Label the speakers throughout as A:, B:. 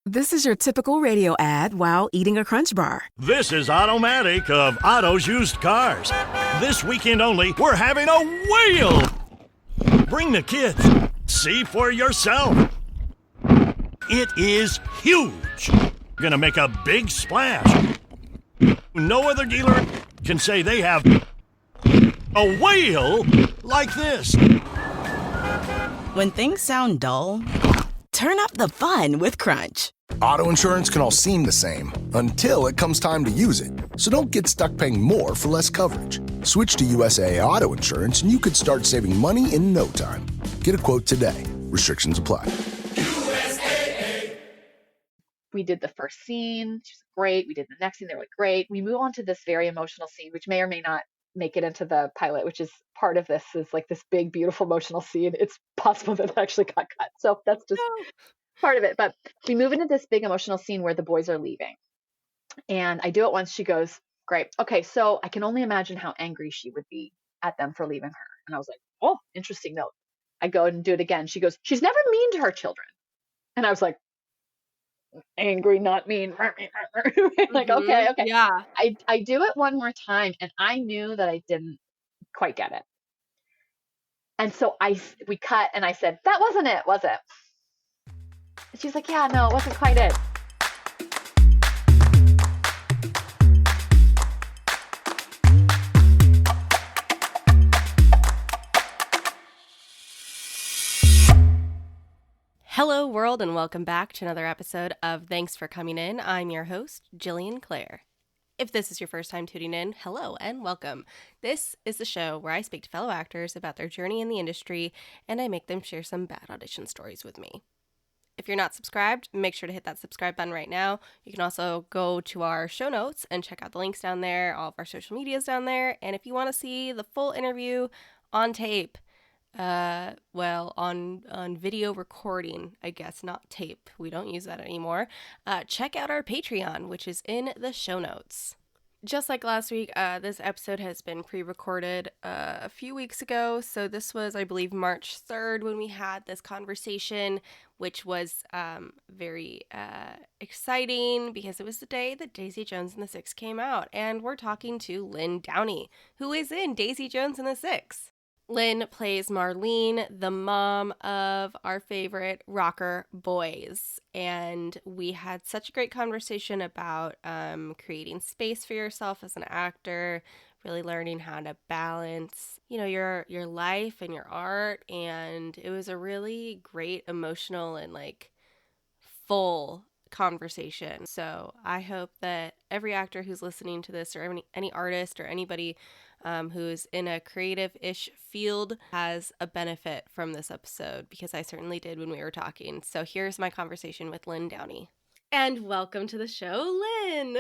A: This is your typical radio ad while eating a Crunch Bar.
B: This is Automatic of Otto's Used Cars. This weekend only, we're having a whale! Bring the kids. See for yourself. It is huge. Gonna make a big splash. No other dealer can say they have a whale like this.
C: When things sound dull, turn up the fun with Crunch.
D: Auto insurance can all seem the same until it comes time to use it. So don't get stuck paying more for less coverage. Switch to USAA Auto Insurance and you could start saving money in no time. Get a quote today. Restrictions apply.
E: We did the first scene. She was great. We did the next scene. They were like, great. We move on to this very emotional scene, which may or may not make it into the pilot, which is part of this, is like this big, beautiful, emotional scene. It's possible that it actually got cut. So that's just part of it. But we move into this big emotional scene where the boys are leaving. And I do it once. She goes, great. Okay, so I can only imagine how angry she would be at them for leaving her. And I was like, oh, interesting note. I go and do it again. She goes, she's never mean to her children. And I was like, angry, not mean. Like, okay.
F: Yeah.
E: I do it one more time, and I knew that I didn't quite get it. And so we cut, and I said, that wasn't it, was it? And she's like, yeah, no, it wasn't quite it.
F: Hello, world, and welcome back to another episode of Thanks for Coming In. I'm your host, Jillian Clare. If this is your first time tuning in, hello and welcome. This is the show where I speak to fellow actors about their journey in the industry, and I make them share some bad audition stories with me. If you're not subscribed, make sure to hit that subscribe button right now. You can also go to our show notes and check out the links down there. All of our social medias down there. And if you want to see the full interview on tape, on video recording, I guess, not tape. We don't use that anymore. Check out our Patreon, which is in the show notes. Just like last week, this episode has been pre-recorded a few weeks ago. So this was, I believe, March 3rd when we had this conversation, which was very exciting because it was the day that Daisy Jones and the Six came out. And we're talking to Lynn Downey, who is in Daisy Jones and the Six. Lynn plays Marlene, the mom of our favorite rocker boys, and we had such a great conversation about creating space for yourself as an actor, really learning how to balance, your life and your art, and it was a really great emotional and full conversation. So I hope that every actor who's listening to this, or any artist or anybody who's in a creative-ish field has a benefit from this episode, because I certainly did when we were talking. So here's my conversation with Lynn Downey. And welcome to the show, Lynn!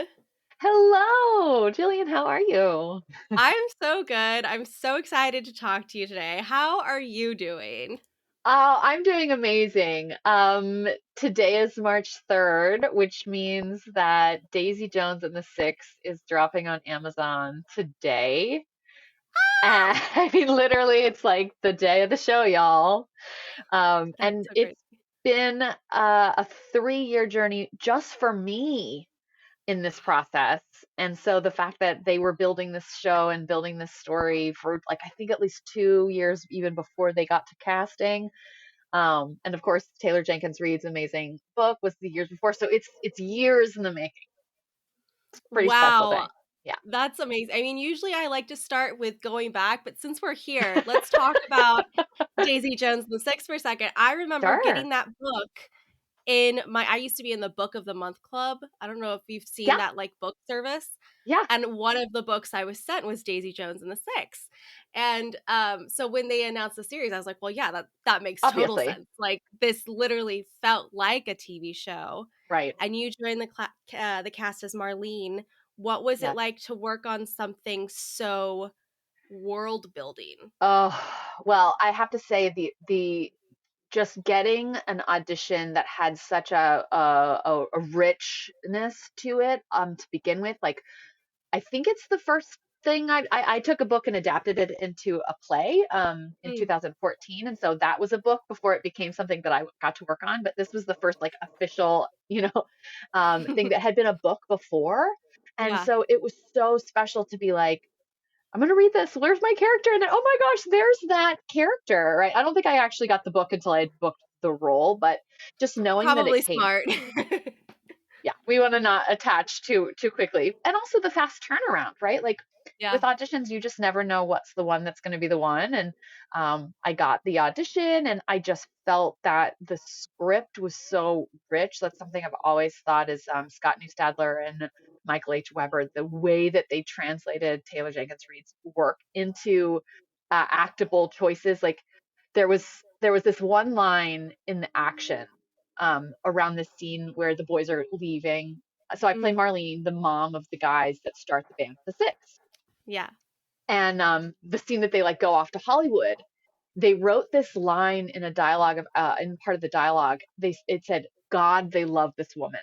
E: Hello, Jillian, how are you?
F: I'm so good. I'm so excited to talk to you today. How are you doing?
E: I'm doing amazing. Today is March 3rd, which means that Daisy Jones and the Six is dropping on Amazon today. I mean, literally, it's like the day of the show, y'all. And
F: so
E: it's been a 3-year journey just for me in this process. And so the fact that they were building this show and building this story for I think at least 2 years even before they got to casting. And of course, Taylor Jenkins Reid's amazing book was the years before. So it's years in the making. It's a pretty special thing. Yeah.
F: That's amazing. I mean, usually I like to start with going back, but since we're here, let's talk about Daisy Jones and the Six for a second. I remember getting that book I used to be in the Book of the Month Club. I don't know if you've seen that book service.
E: Yeah.
F: And one of the books I was sent was Daisy Jones and the Six. And so when they announced the series, I was like, well, yeah, that makes total sense. This literally felt like a TV show.
E: Right.
F: And you joined the cast as Marlene. What was it like to work on something so world building?
E: Oh, well, I have to say the just getting an audition that had such a richness to it to begin with. I think it's the first thing I took a book and adapted it into a play in 2014, and so that was a book before it became something that I got to work on. But this was the first like official, thing that had been a book before, and
F: Yeah.
E: so it was so special to be like, I'm gonna read this. Where's my character? And then, oh my gosh, there's that character, right? I don't think I actually got the book until I had booked the role, but just knowing that it
F: Probably
E: came
F: smart.
E: yeah, we want to not attach too quickly. And also the fast turnaround, right? Like with
F: Yeah.
E: auditions, you just never know what's the one that's going to be the one. And I got the audition and I just felt that the script was so rich. That's something I've always thought is Scott Neustadler and Michael H. Weber, the way that they translated Taylor Jenkins Reid's work into actable choices. Like there was this one line in the action around the scene where the boys are leaving. So I play
F: Mm,
E: Marlene, the mom of the guys that start the band, the Six.
F: yeah.
E: And the scene that they like go off to Hollywood, they wrote this line in a dialogue of in part of the dialogue. It said, "God, they love this woman.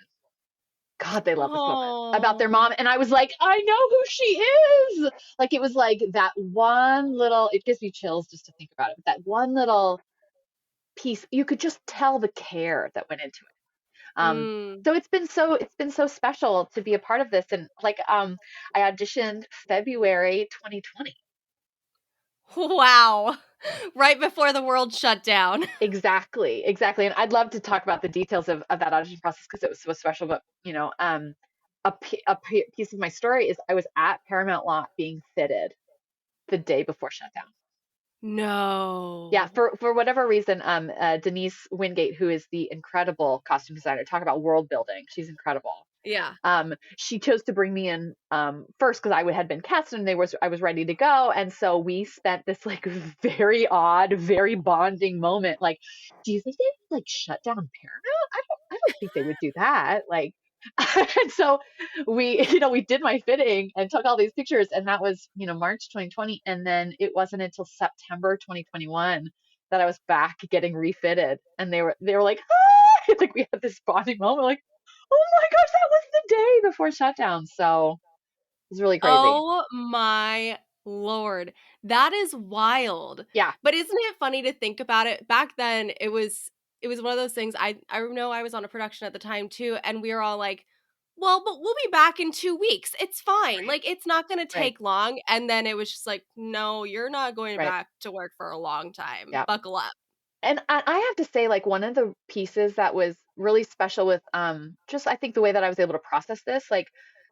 E: God, they love this woman," about their
F: Oh.
E: mom. And I was like, I know who she is. Like it was like that one little. It gives me chills just to think about it. That one little piece, you could just tell the care that went into it.
F: Mm.
E: So it's been so special to be a part of this. And like I auditioned February 2020.
F: Wow. Right before the world shut down.
E: Exactly. And I'd love to talk about the details of that audition process because it was so special. But a piece of my story is I was at Paramount Lot being fitted the day before shutdown. Yeah,
F: No.
E: for whatever reason, Denise Wingate, who is the incredible costume designer, talk about world building. She's incredible.
F: Yeah.
E: She chose to bring me in first because I had been cast and I was ready to go, and so we spent this like very odd, very bonding moment. Like, do you think they would like shut down Paramount? I don't think they would do that. Like, and so we did my fitting and took all these pictures, and that was March 2020, and then it wasn't until September 2021 that I was back getting refitted, and they were like, ah! Like we had this bonding moment, like, oh my gosh, that was the day before shutdown. So it was really crazy.
F: Oh my lord. That is wild.
E: Yeah,
F: But isn't it funny to think about it? Back then it was one of those things. I know I was on a production at the time too, and we were all like, well, but we'll be back in 2 weeks. It's fine.
E: right,
F: Like it's not gonna
E: right,
F: take long. And then it was just like, no, you're not going
E: right.
F: back to work for a long time.
E: Yeah.
F: Buckle up.
E: And I have to say, like, one of the pieces that was really special with just I think the way that I was able to process this, like,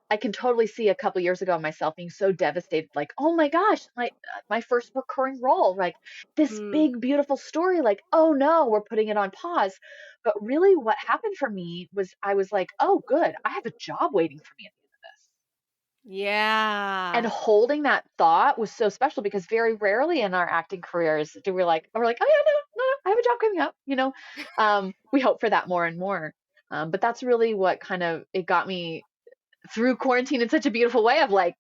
E: I can totally see a couple years ago myself being so devastated, like, oh my gosh, my first recurring role, like this
F: Mm,
E: big beautiful story, like, oh no, we're putting it on pause. But really, what happened for me was I was like, oh good, I have a job waiting for me at the end of this. And
F: yeah.
E: holding that thought was so special because very rarely in our acting careers do we're like, oh yeah, no, I have a job coming up, we hope for that more and more. But that's really what kind of it got me through quarantine in such a beautiful way of like,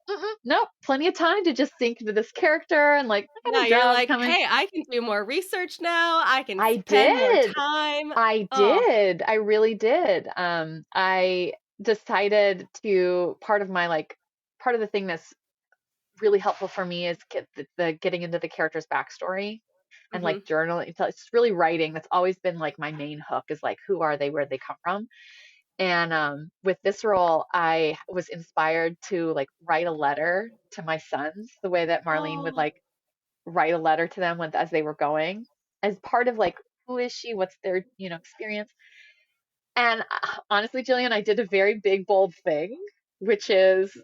E: no, plenty of time to just sink into this character and like, I got
F: Yeah,
E: a
F: you're
E: job
F: like,
E: coming.
F: hey, I can do more research now. I can
E: I
F: spend more
E: did.
F: time.
E: I
F: Oh,
E: did. I really did. I decided to part of the thing that's really helpful for me is the getting into the character's backstory and
F: hmm
E: like journaling. So it's really writing. That's always been like my main hook is like, who are they, where they come from? And with this role, I was inspired to like write a letter to my sons the way that Marlene would
F: Oh,
E: like write a letter to them as they were going, as part of like, who is she? What's their, experience? And honestly, Jillian, I did a very big, bold thing, which is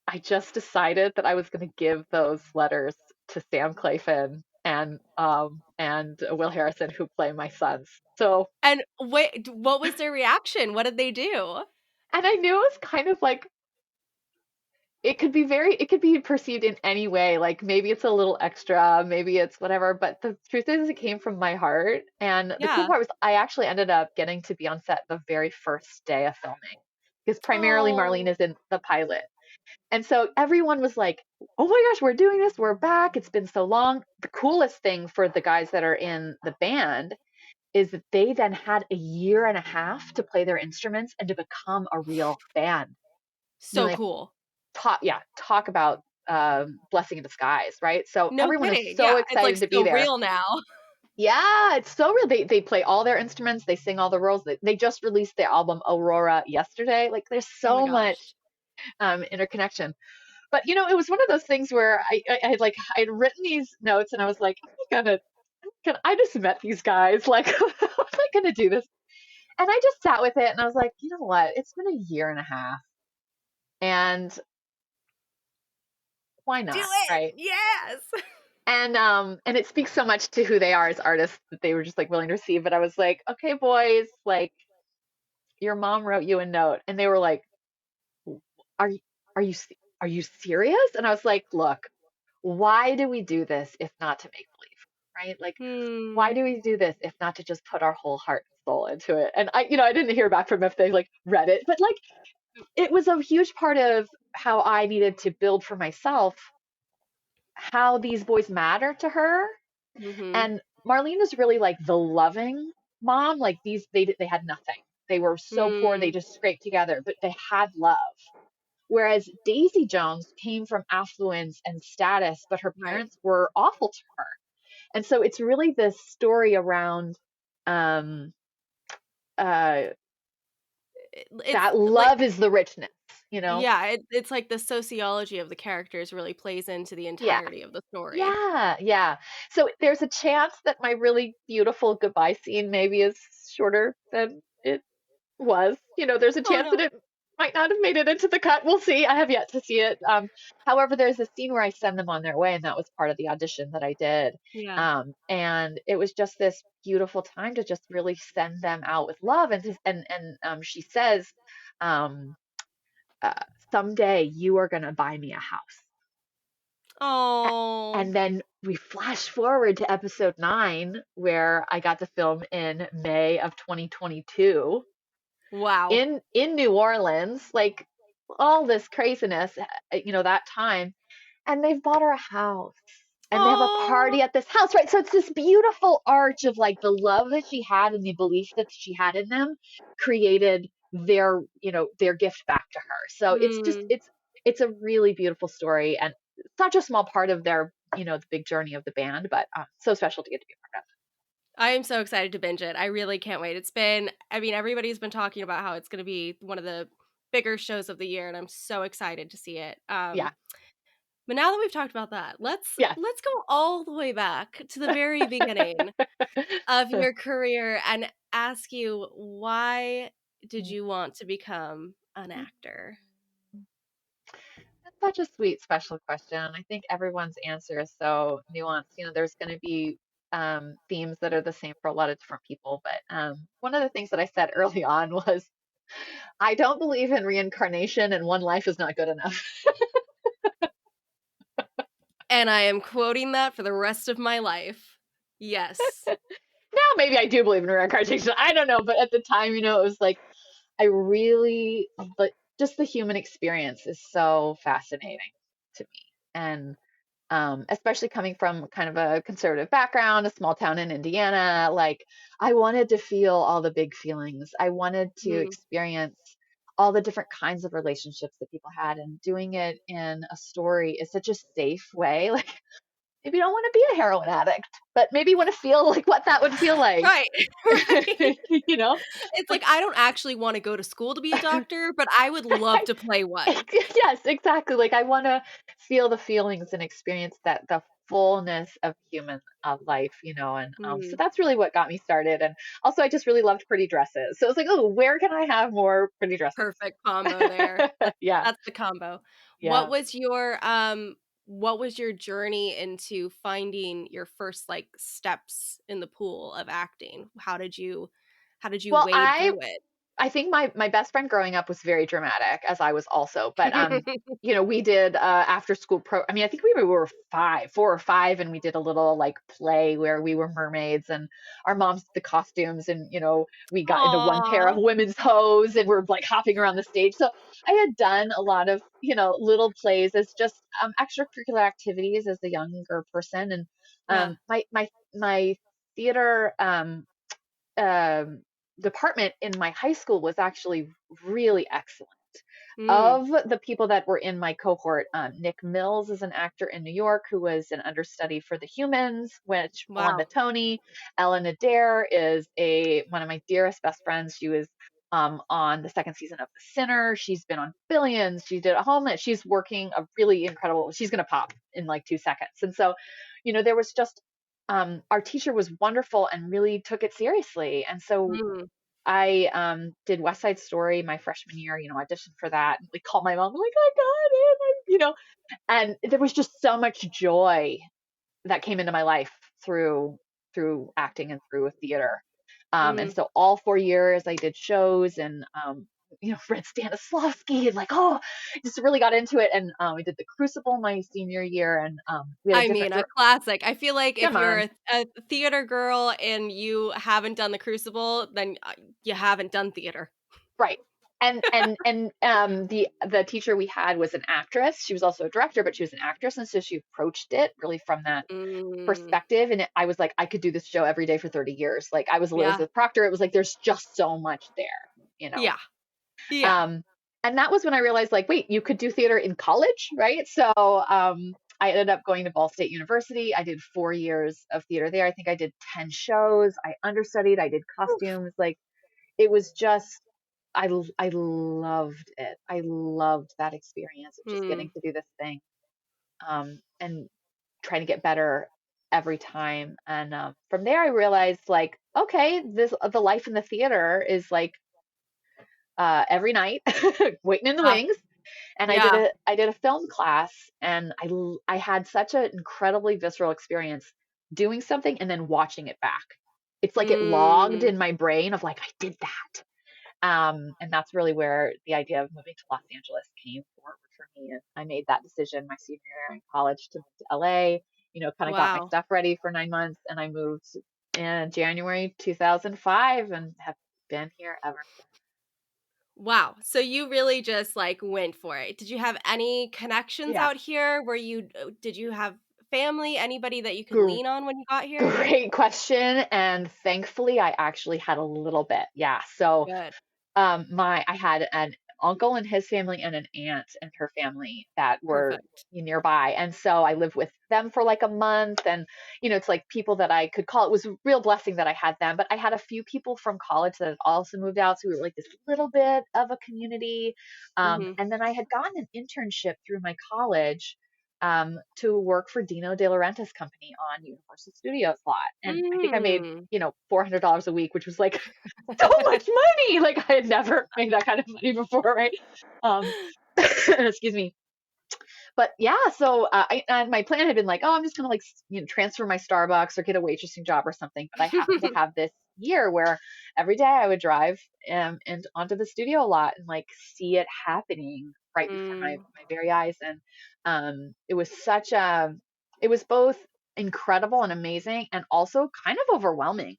E: I just decided that I was going to give those letters to Sam Claflin and Will Harrison, who play my sons. So,
F: and wait, what was their reaction? What did they do?
E: and I knew it was kind of like it could be perceived in any way. Like maybe it's a little extra, maybe it's whatever. But the truth is, it came from my heart. And the cool
F: Yeah.
E: part was I actually ended up getting to be on set the very first day of filming because primarily Marlene
F: Oh,
E: is in the pilot. And so everyone was like, oh my gosh, we're doing this. We're back. It's been so long. The coolest thing for the guys that are in the band is that they then had a year and a half to play their instruments and to become a real band. I mean,
F: so
E: like,
F: cool.
E: talk about blessing in disguise, right? So
F: No
E: everyone is
F: kidding.
E: so
F: Yeah, it's like
E: excited to be
F: so
E: there.
F: real now.
E: Yeah, it's so real. They play all their instruments, they sing all the roles. They just released the album Aurora yesterday. Like there's
F: Oh my
E: so
F: gosh.
E: much interconnection. But it was one of those things where I had like I had written these notes and I was like, I just met these guys. Like, how am I gonna do this? And I just sat with it and I was like, you know what? It's been a year and a half, and why
F: Do
E: not,
F: it.
E: right?
F: Yes.
E: And it speaks so much to who they are as artists that they were just like willing to receive. But I was like, okay, boys, like your mom wrote you a note, and they were like, are you are you se- are you serious? And I was like, look, why do we do this if not to make believe, right? Like, why
F: Hmm.
E: do we do this if not to just put our whole heart and soul into it? And I didn't hear back from them if they like read it, but like it was a huge part of how I needed to build for myself how these boys matter to her.
F: Mm-hmm.
E: And Marlene was really like the loving mom. Like they had nothing. They were so poor, they
F: Mm.
E: just scraped together, but they had love. Whereas Daisy Jones came from affluence and status, but her
F: Right.
E: parents were awful to her. And so it's really this story around um, uh,
F: It's
E: that
F: like,
E: love is the richness, you know?
F: yeah, it's like the sociology of the characters really plays into the
E: Yeah.
F: entirety of the story.
E: Yeah. Yeah. So there's a chance that my really beautiful goodbye scene maybe is shorter than it was. There's a
F: Oh
E: chance that
F: no.
E: it might not have made it into the cut. We'll see. I have yet to see it. However, there's a scene where I send them on their way, and that was part of the audition that I did.
F: Yeah.
E: And it was just this beautiful time to just really send them out with love. And she says, um, uh, "Someday you are gonna buy me a house." A-
F: Oh.
E: And then we flash forward to episode 9, where I got to film in May of 2022
F: Wow.
E: in New Orleans, like all this craziness, that time, and they've bought her a house. And they have a
F: Oh.
E: party at this house, right? So it's this beautiful arch of like the love that she had and the belief that she had in them created their gift back to her. So it's just
F: Hmm.
E: it's a really beautiful story, and such a small part of their the big journey of the band, but so special to get to be a part of.
F: I am so excited to binge it. I really can't wait. I mean, everybody's been talking about how it's going to be one of the bigger shows of the year, and I'm so excited to see it.
E: Yeah,
F: But now that we've talked about that,
E: yes.
F: let's go all the way back to the very beginning of your career and ask you, why did you want to become an actor?
E: That's such a sweet, special question. I think everyone's answer is so nuanced. There's going to be themes that are the same for a lot of different people. But one of the things that I said early on was, I don't believe in reincarnation, and one life is not good enough.
F: And I am quoting that for the rest of my life. Yes.
E: Now, maybe I do believe in reincarnation. I don't know. But at the time, it was like, I really, but just the human experience is so fascinating to me. And especially coming from kind of a conservative background, a small town in Indiana. Like, I wanted to feel all the big feelings. I wanted to
F: Mhm.
E: experience all the different kinds of relationships that people had, and doing it in a story is such a safe way. Like, maybe you don't want to be a heroin addict, but maybe you want to feel like what that would feel like.
F: Right. Right.
E: you know?
F: It's like
E: Like,
F: I don't actually want to go to school to be a doctor, but I would love to play one.
E: yes, exactly. Like, I want to feel the feelings and experience that the fullness of human life, and so
F: Mhm.
E: that's really what got me started. And also, I just really loved pretty dresses, so it's like, oh, where can I have more pretty dresses?
F: Perfect combo there.
E: Yeah,
F: That's the combo. What
E: yeah.
F: was your journey into finding your first like steps in the pool of acting? How did you
E: Well,
F: wade
E: I
F: through it?
E: I think my best friend growing up was very dramatic, as I was also. But we did after school I mean, I think we were 4 or 5, and we did a little like play where we were mermaids, and our moms did the costumes, and we got into one pair of
F: Aw.
E: women's hose, and we're like hopping around the stage. So I had done a lot of little plays as just extracurricular activities as a younger person. And
F: Yeah.
E: my theater um, department in my high school was actually really excellent.
F: Mm.
E: Of the people that were in my cohort, Nick Mills is an actor in New York who was an understudy for The Humans, which won the
F: Wow.
E: Tony. Ellen Adair is one of my dearest best friends. She was on the second season of The Sinner. She's been on Billions. She did a Homeland. She's working a really incredible. She's going to pop in like 2 seconds. And so, there was just our teacher was wonderful and really took it seriously. And so
F: Mm.
E: I did West Side Story my freshman year, auditioned for that. We called my mom, like, I got it, and there was just so much joy that came into my life through acting and through theater. And
F: Mm.
E: so all 4 years I did shows and read Stanislavski and like, just really got into it. And we did The Crucible my senior year, and we had a
F: I
E: different
F: mean, a classic. I feel like if
E: come
F: you're
E: on,
F: a theater girl and you haven't done The Crucible, then you haven't done theater.
E: right. The teacher we had was an actress. She was also a director, but she was an actress, and so she approached it really from that
F: Mm.
E: perspective. And I was like, I could do this show every day for 30 years. Like I was
F: Yeah.
E: Elizabeth Proctor. It was like there's just so much there, you know.
F: Yeah. Yeah.
E: Um, and that was when I realized, like, wait, you could do theater in college, right? So I ended up going to Ball State University. I did 4 years of theater there. I think I did 10 shows. I understudied. I did costumes. Like it was just, I loved it. I loved that experience of just getting
F: Mm.
E: to do this thing, and trying to get better every time. And from there, I realized, like, okay, the life in the theater is like every night, waiting in the
F: Yeah.
E: wings. And
F: Yeah.
E: I did a film class, and I had such an incredibly visceral experience doing something and then watching it back. It's like it logged
F: Mm.
E: in my brain of like I did that. And that's really where the idea of moving to Los Angeles came forward for me. And I made that decision my senior year in college to move to LA, kind of got my
F: Wow.
E: stuff ready for 9 months. And I moved in January 2005 and have been here ever
F: Wow. So you really just like went for it. Did you have any
E: since.
F: connections
E: Yeah.
F: out here? Did you have family, anybody that you could
E: Gr-
F: lean on when you got here?
E: Great question. And thankfully, I actually had a little bit. Yeah. So
F: Good.
E: I had an uncle and his family and an aunt and her family that were
F: Perfect.
E: nearby, and so I lived with them for like a month. And it's like people that I could call. It was a real blessing that I had them, but I had a few people from college that had also moved out, so we were like this little bit of a community.
F: Mhm.
E: And then I had gotten an internship through my college, to work for Dino De Laurentiis company on Universal Studios lot, and I think I made
F: Mm.
E: $400 a week, which was like so much money. Like I had never made that kind of money before, right? Um, excuse me. But yeah, so and my plan had been like, oh, I'm just gonna like transfer my Starbucks or get a waitressing job or something. But I happened to have this year where every day I would drive and onto the studio a lot and like see it happening right before
F: Mm.
E: my very eyes. And it was both incredible and amazing and also kind of overwhelming.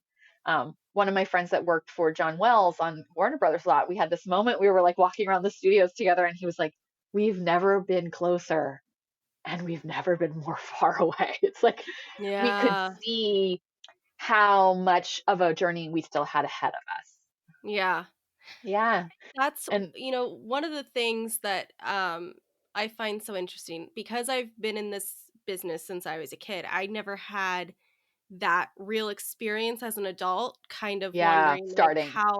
E: One of my friends that worked for John Wells on Warner Brothers lot, we had this moment, we were like walking around the studios together, and he was like, we've never been closer and we've never been more far away. It's like we could
F: Yeah.
E: see how much of a journey we still had ahead of us.
F: Yeah.
E: Yeah.
F: That's,
E: And
F: one of the things that I find so interesting because I've been in this business since I was a kid. I never had that real experience as an adult, kind of
E: yeah,
F: wondering like
E: starting.
F: how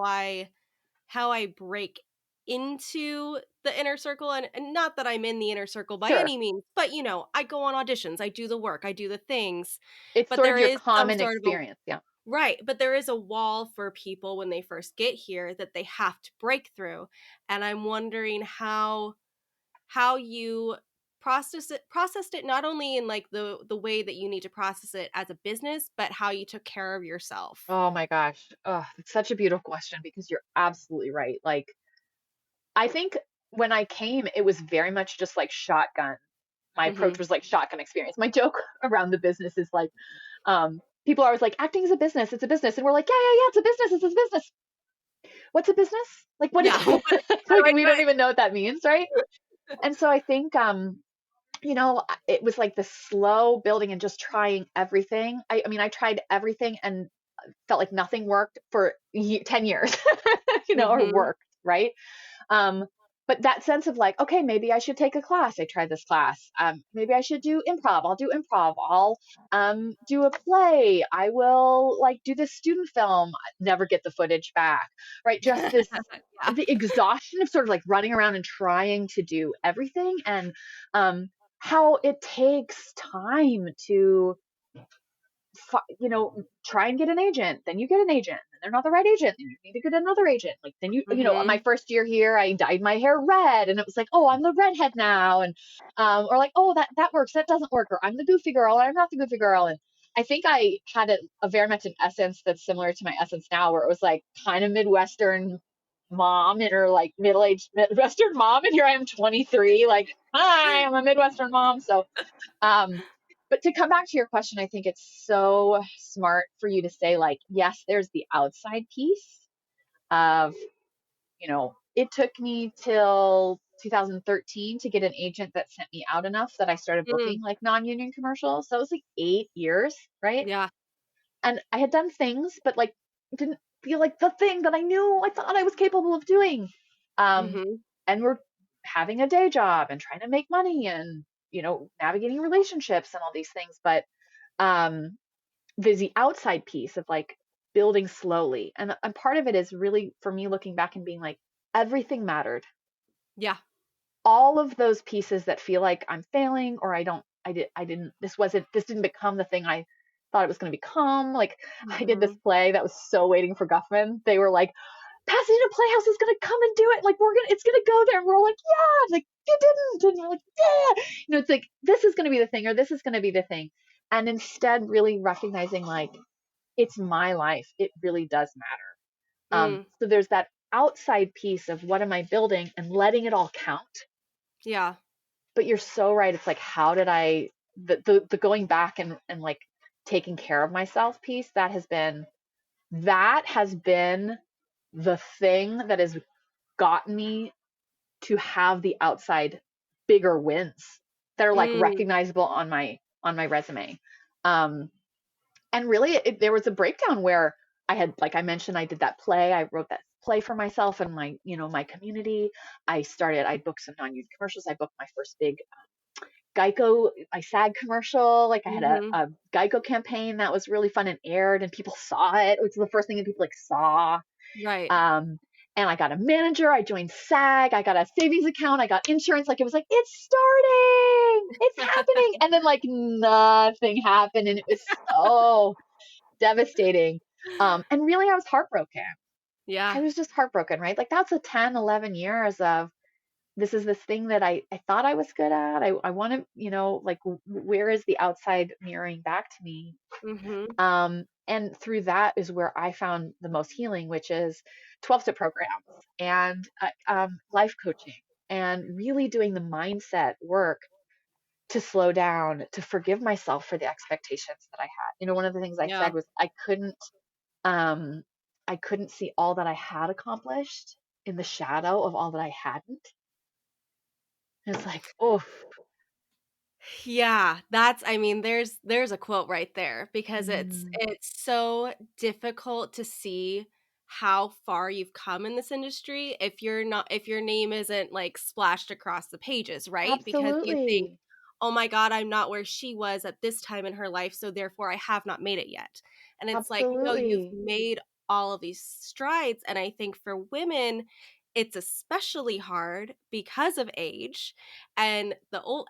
F: I break into the inner circle, and not that I'm in the inner circle by
E: Sure.
F: any means, but I go on auditions, I do the work, I do the things,
E: It's
F: but
E: sort
F: there
E: of your
F: is some
E: common
F: sort of a
E: experience. Yeah.
F: right, but there is a wall for people when they first get here that they have to break through. And I'm wondering how you processed it not only in like the way that you need to process it as a business, but how you took care of yourself.
E: Oh my gosh. Oh, it's such a beautiful question because you're absolutely right. Like, I think when I came, it was very much just like shotgun. My approach
F: Mhm.
E: was like shotgun experience. My joke around the business is like, people are always like, acting is a business, it's a business. And we're like, yeah, it's a business, it's a business. What's a business? Like, what is
F: Yeah. What how do
E: like,
F: I
E: we
F: do
E: don't even know what that means, right? And so I think, it was like the slow building and just trying everything. I mean, I tried everything and felt like nothing worked for 10 years,
F: it?
E: or
F: Mhm.
E: worked, right? Um, but that sense of like, okay, maybe I should take a class. I tried this class. Maybe I should do improv. I'll do improv. I'll do a play. I will like do this student film. Never get the footage back, right? Just this,
F: Yeah.
E: the exhaustion of sort of like running around and trying to do everything, and how it takes time to try and get an agent. Then you get an agent, and they're not the right agent. Then you need to get another agent. Like then my first year here, I dyed my hair red, and it was like, oh, I'm the redhead now, and or like, oh, that works, that doesn't work, or I'm the goofy girl, or I'm not the goofy girl. And I think I had a very much an essence that's similar to my essence now, where it was like kind of Midwestern mom and her like middle-aged Midwestern mom, and here I am 23, like, hi, I'm a Midwestern mom. So um, but to come back to your question, I think it's so smart for you to say, like, yes, there's the outside piece of, it took me till 2013 to get an agent that sent me out enough that I started booking like non-union commercials. So it was like 8 years, right?
F: Yeah.
E: And I had done things, but like didn't feel like the thing that I thought I was capable of doing. And we're having a day job and trying to make money and navigating relationships and all these things. But there's the outside piece of like building slowly. And part of it is really for me looking back and being like, everything mattered.
F: Yeah.
E: All of those pieces that feel like I'm failing or this didn't become the thing I thought it was going to become. Like I did this play that was so waiting for Guffman. They were like, Pasadena Playhouse is going to come and do it. Like it's going to go there. And we're like, yeah. Like you didn't. And we're like, yeah. It's like, this is going to be the thing, or this is going to be the thing. And instead really recognizing like, it's my life. It really does matter. So there's that outside piece of what am I building and letting it all count.
F: Yeah.
E: But you're so right. It's like, how did the going back and like taking care of myself piece, that has been the thing that has gotten me to have the outside bigger wins that are like recognizable on my resume. And really there was a breakdown where I had, like I mentioned, I did that play. I wrote that play for myself and my, my community. I booked some non-union commercials. I booked my first big Geico, my SAG commercial. Like I had a Geico campaign that was really fun and aired and people saw it, which was the first thing that people like saw.
F: Right.
E: And I got a manager, I joined SAG, I got a savings account, I got insurance. Like it was like, it's starting, it's happening. And then like nothing happened. And it was so devastating. And really I was heartbroken.
F: Yeah.
E: I was just heartbroken, right? Like that's a 10, 11 years of, this is this thing that I thought I was good at. I want to, like, where is the outside mirroring back to me? And through that is where I found the most healing, which is 12-step programs and life coaching and really doing the mindset work to slow down, to forgive myself for the expectations that I had. One of the things I said was I couldn't see all that I had accomplished in the shadow of all that I hadn't. It's like, oh,
F: yeah, there's a quote right there because it's so difficult to see how far you've come in this industry if your name isn't like splashed across the pages, right? Because you think,
E: absolutely.
F: oh my God, I'm not where she was at this time in her life, so therefore I have not made it yet. And it's like, no, you've
E: Absolutely.
F: made all of these strides. And I think for women, it's especially hard because of age. And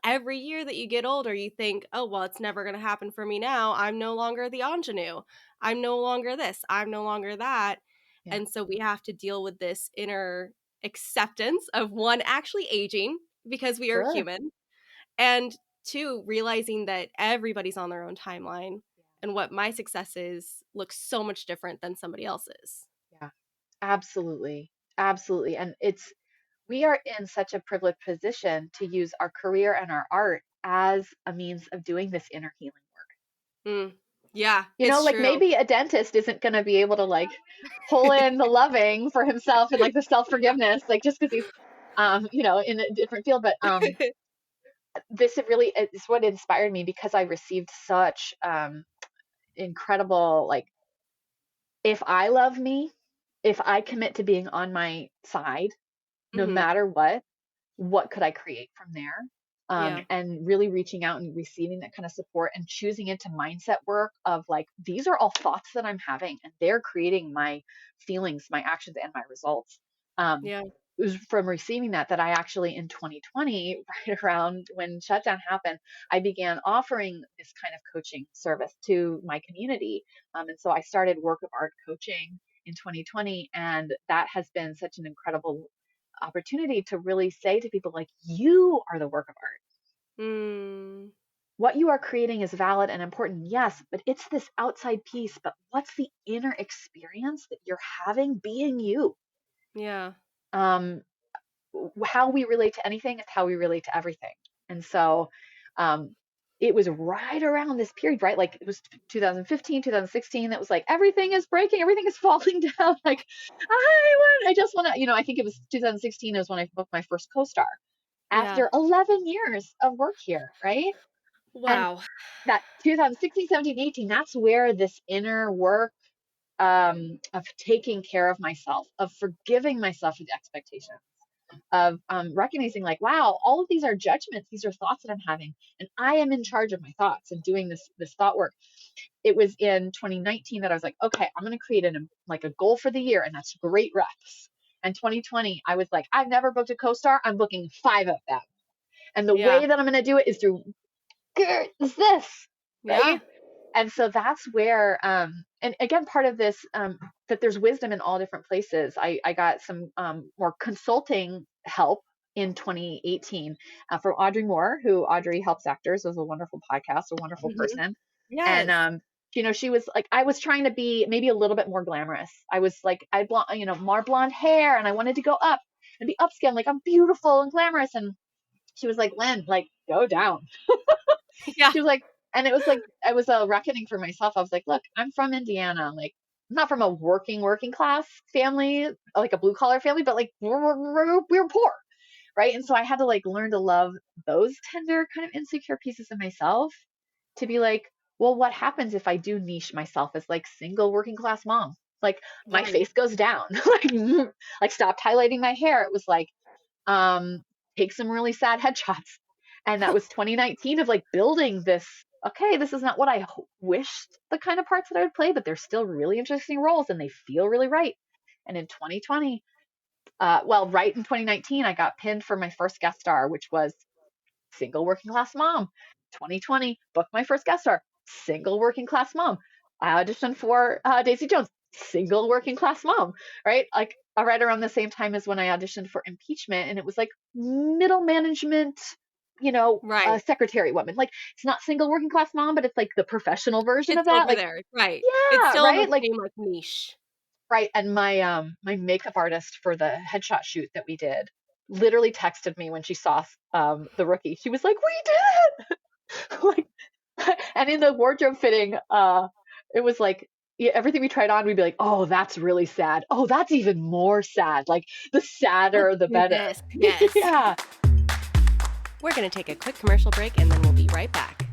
F: every year that you get older, you think, oh, well, it's never going to happen for me now. I'm no longer the ingenue. I'm no longer this. I'm no longer that.
E: Yeah.
F: And so we have to deal with this inner acceptance of one, actually aging because we are
E: Sure.
F: human, and two, realizing that everybody's on their own timeline and what my success is looks so much different than somebody else's.
E: Yeah. Absolutely. Absolutely. And we are in such a privileged position to use our career and our art as a means of doing this inner healing work.
F: Yeah, it's
E: Like
F: true.
E: maybe a dentist isn't going to be able to like pull in the loving for himself and like the self-forgiveness, like just because he's, in a different field. But this really is what inspired me, because I received such incredible, like, if I love me, if I commit to being on my side, no matter what, what could I create from there?
F: Yeah.
E: And really reaching out and receiving that kind of support and choosing into mindset work of like, these are all thoughts that I'm having and they're creating my feelings, my actions, and my results.
F: Yeah.
E: It was from receiving that I actually in 2020, right around when shutdown happened, I began offering this kind of coaching service to my community. And so I started work of art coaching in 2020. And that has been such an incredible opportunity to really say to people, like, you are the work of art.
F: Mm.
E: What you are creating is valid and important, yes, but it's this outside piece. But what's the inner experience that you're having being you?
F: Yeah.
E: Um, how we relate to anything is how we relate to everything. And so it was right around this period, right? Like it was 2015, 2016, that was like, everything is breaking, everything is falling down. Like, I just want to, I think it was 2016 is when I booked my first co-star
F: Yeah.
E: after 11 years of work here, right? And
F: Wow.
E: that 2016, 17, 18, that's where this inner work of taking care of myself, of forgiving myself for the expectations, of recognizing like, wow, all of these are judgments, these are thoughts that I'm having, and I am in charge of my thoughts and doing this thought work. It was in 2019 that I was like, okay, I'm going to create like a goal for the year, and that's great reps. And 2020, I was like, I've never booked a co-star, I'm booking 5 of them, and the
F: Yeah.
E: way that I'm going to do it is through this, right?
F: Yeah.
E: And so that's where and again, part of this that there's wisdom in all different places. I got some more consulting help in 2018 from Audrey Moore, who Audrey Helps Actors, was a wonderful podcast, a wonderful
F: Mhm.
E: person.
F: Yes.
E: And she was like, I was trying to be maybe a little bit more glamorous. I was like, I more blonde hair, and I wanted to go up and be upscale, like I'm beautiful and glamorous. And she was like, Lynn, like, go down.
F: Yeah.
E: She was like, and it was like, I was a reckoning for myself. I was like, look, I'm from Indiana. Like, I'm not from a working class family, like a blue collar family, but like we're poor. Right. And so I had to like learn to love those tender kind of insecure pieces of myself, to be like, well, what happens if I do niche myself as like single working class mom? Like my
F: Right.
E: face goes down, like stopped highlighting my hair. It was like, take some really sad headshots. And that was 2019 of like building this. Okay, this is not what I wished the kind of parts that I would play, but they're still really interesting roles and they feel really right. And in 2020, right in 2019, I got pinned for my first guest star, which was single working class mom. 2020, booked my first guest star, single working class mom. I auditioned for Daisy Jones, single working class mom, right? Like right around the same time as when I auditioned for Impeachment, and it was like middle management,
F: Right.
E: secretary woman. Like it's not single working class mom, but it's like the professional version of
F: It's
E: that.
F: over
E: Like,
F: there. Right. It's
E: yeah,
F: still in the
E: right? Like,
F: same like niche.
E: right. And my makeup artist for the headshot shoot that we did literally texted me when she saw the rookie. She was like, "We did it!" Like, and in the wardrobe fitting, it was like, yeah, everything we tried on, we'd be like, "Oh, that's really sad. Oh, that's even more sad." Like the
F: Let's
E: sadder, the
F: do
E: better.
F: this. Yes.
E: Yeah.
F: We're going to take a quick commercial break and then we'll be right back.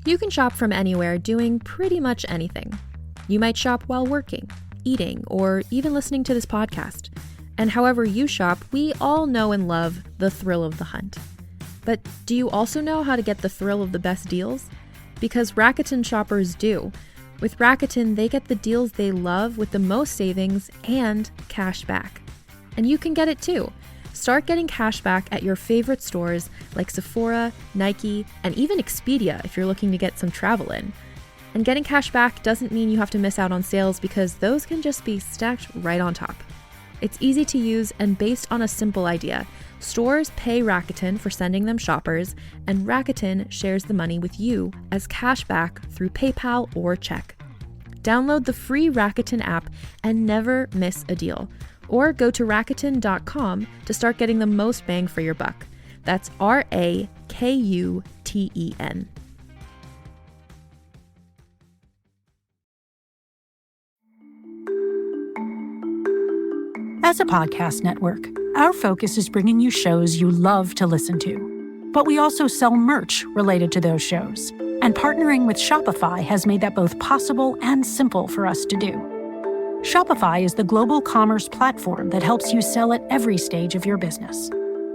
G: You can shop from anywhere doing pretty much anything. You might shop while working, eating, or even listening to this podcast. And however you shop, we all know and love the thrill of the hunt. But do you also know how to get the thrill of the best deals? Because Rakuten shoppers do. With Rakuten, they get the deals they love with the most savings and cash back. And you can get it too. Start getting cash back at your favorite stores like Sephora, Nike, and even Expedia if you're looking to get some travel in. And getting cash back doesn't mean you have to miss out on sales, because those can just be stacked right on top. It's easy to use and based on a simple idea. Stores pay Rakuten for sending them shoppers, and Rakuten shares the money with you as cash back through PayPal or check. Download the free Rakuten app and never miss a deal. Or go to Rakuten.com to start getting the most bang for your buck. That's Rakuten.
H: As a podcast network, our focus is bringing you shows you love to listen to. But we also sell merch related to those shows. And partnering with Shopify has made that both possible and simple for us to do. Shopify is the global commerce platform that helps you sell at every stage of your business.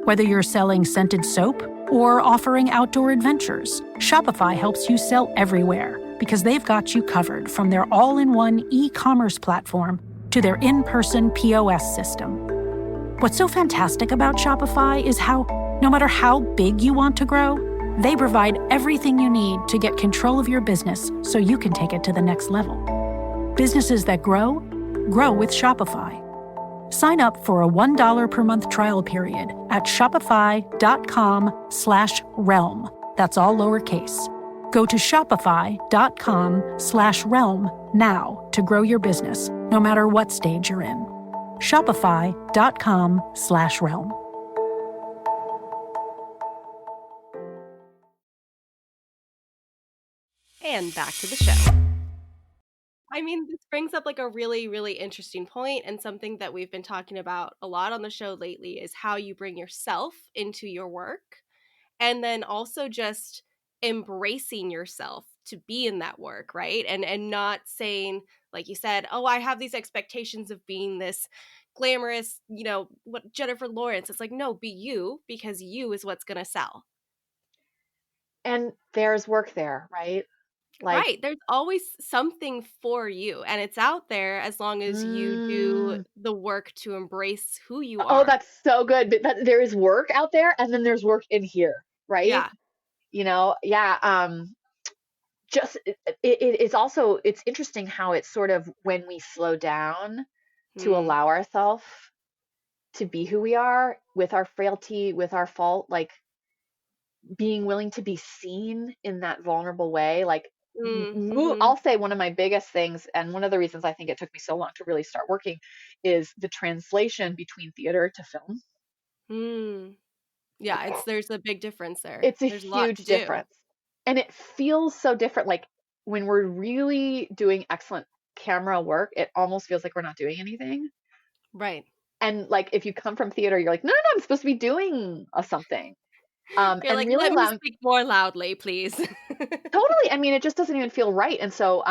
H: Whether you're selling scented soap or offering outdoor adventures, Shopify helps you sell everywhere because they've got you covered, from their all-in-one e-commerce platform to their in-person POS system. What's so fantastic about Shopify is how, no matter how big you want to grow, they provide everything you need to get control of your business so you can take it to the next level. Businesses that grow with Shopify. Sign up for a $1 per month trial period at shopify.com/realm. That's all lowercase. Go to shopify.com/realm now to grow your business, no matter what stage you're in. Shopify.com/realm.
F: And back to the show. I mean, this brings up like a really, really interesting point, and something that we've been talking about a lot on the show lately is how you bring yourself into your work, and then also just embracing yourself to be in that work, right? And not saying, like you said, oh, I have these expectations of being this glamorous, what Jennifer Lawrence. It's like, no, be you, because you is what's gonna sell.
E: And there's work there, right? Like,
F: Right. There's always something for you, and it's out there as long as you do the work to embrace who you
E: oh,
F: are.
E: that's so good. But there is work out there, and then there's work in here, right?
F: Yeah.
E: Yeah. Just it's also, it's interesting how it's sort of, when we slow down to
F: Hmm.
E: allow ourselves to be who we are, with our frailty, with our fault, like being willing to be seen in that vulnerable way. Like,
F: Mm-hmm.
E: I'll say one of my biggest things, and one of the reasons I think it took me so long to really start working, is the translation between theater to film.
F: Mm. Yeah, there's a big difference there.
E: It's a
F: There's a lot to
E: huge
F: do.
E: difference. And it feels so different. Like, when we're really doing excellent camera work, it almost feels like we're not doing anything.
F: Right.
E: And like, if you come from theater, you're like, no, no, no, I'm supposed to be doing something.
F: You're
E: And
F: like,
E: really
F: let me
E: allowing,
F: speak more loudly, please.
E: totally. I mean, it just doesn't even feel right. And so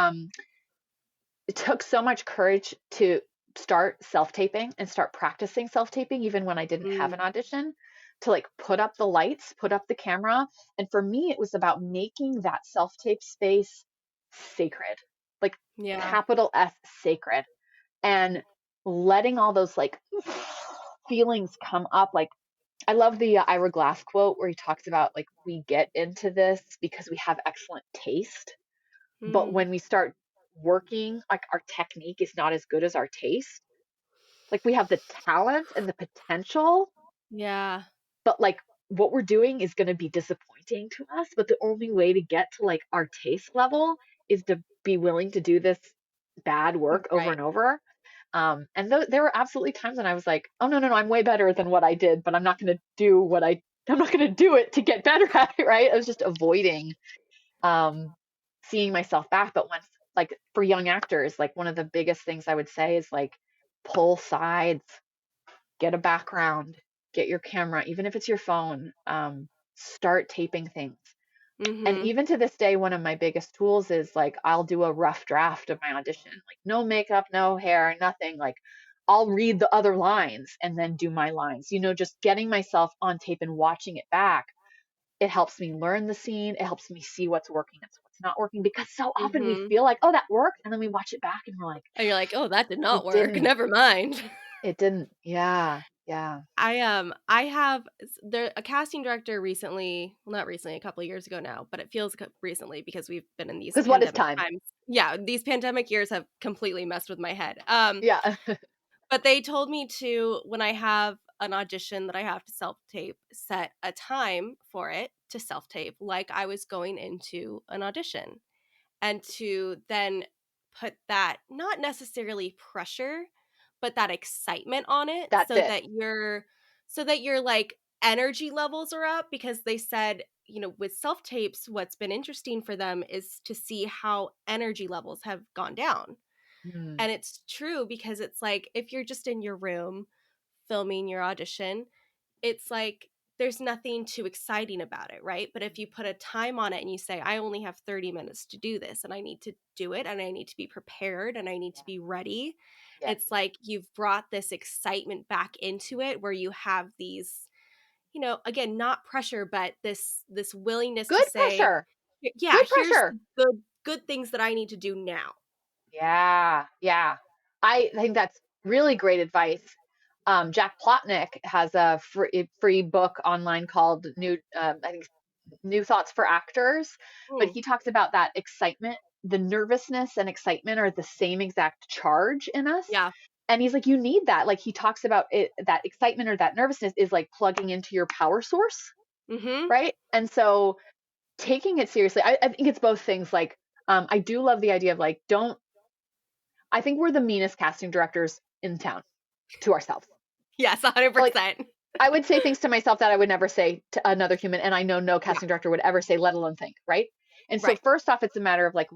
E: it took so much courage to start self-taping and start practicing self-taping, even when I didn't have an
F: Mm.
E: audition, to like put up the lights, put up the camera. And for me, it was about making that self-tape space sacred, like
F: Yeah.
E: capital S, sacred, and letting all those like feelings come up. Like, I love the Ira Glass quote where he talks about, like, we get into this because we have excellent taste, but
F: Mm.
E: when we start working, like, our technique is not as good as our taste. Like, we have the talent and the potential,
F: Yeah.
E: but like, what we're doing is going to be disappointing to us. But the only way to get to like our taste level is to be willing to do this bad work over
F: Right.
E: and over. And there were absolutely times when I was like, oh, no, no, no, I'm way better than what I did, but I'm not going to do I'm not going to do it to get better at it, right? I was just avoiding um, seeing myself back. But once, like, for young actors, like, one of the biggest things I would say is like, pull sides, get a background, get your camera, even if it's your phone, start taping things. And
F: Mm-hmm.
E: even to this day, one of my biggest tools is like, I'll do a rough draft of my audition, like no makeup, no hair, nothing. Like, I'll read the other lines and then do my lines. Just getting myself on tape and watching it back, it helps me learn the scene. It helps me see what's working and what's not working, because so often we
F: Mm-hmm.
E: feel like, oh, that worked. And then we watch it back and we're like,
F: And you're like, oh, that did not
E: it
F: work.
E: didn't.
F: Never mind.
E: It didn't. Yeah. Yeah.
F: I have there a casting director recently, well, not recently, a couple of years ago now, but it feels recently because we've been in these
E: Because what is
F: pandemic
E: time?
F: times. Yeah, these pandemic years have completely messed with my head.
E: Yeah.
F: But they told me to, when I have an audition that I have to self-tape, set a time for it to self-tape like I was going into an audition, and to then put that, not necessarily pressure, but that excitement on it,
E: That's it.
F: so that your like energy levels are up, because they said, with self tapes, what's been interesting for them is to see how energy levels have gone down.
E: Mm.
F: And it's true, because it's like, if you're just in your room filming your audition, it's like there's nothing too exciting about it, right? But if you put a time on it and you say, I only have 30 minutes to do this, and I need to do it, and I need to be prepared, and I need to be ready,
E: Yes.
F: It's like you've brought this excitement back into it where you have these, again, not pressure, but this willingness to
E: Good
F: say,
E: pressure.
F: yeah,
E: Good
F: here's
E: pressure.
F: the good things that I need to do now.
E: Yeah. Yeah. I think that's really great advice. Jack Plotnick has a free book online called I think New Thoughts for Actors, but he talks about that excitement. The nervousness and excitement are the same exact charge in us.
F: Yeah.
E: And he's like, you need that. Like he talks about it, that excitement or that nervousness is like plugging into your power source.
F: Mm-hmm.
E: Right. And so taking it seriously, I think it's both things. Like, I do love the idea of like, I think we're the meanest casting directors in town to ourselves.
F: Yes, 100%.
E: Like, I would say things to myself that I would never say to another human. And I know no casting director would ever say, let alone think. Right. And so first off, it's a matter of like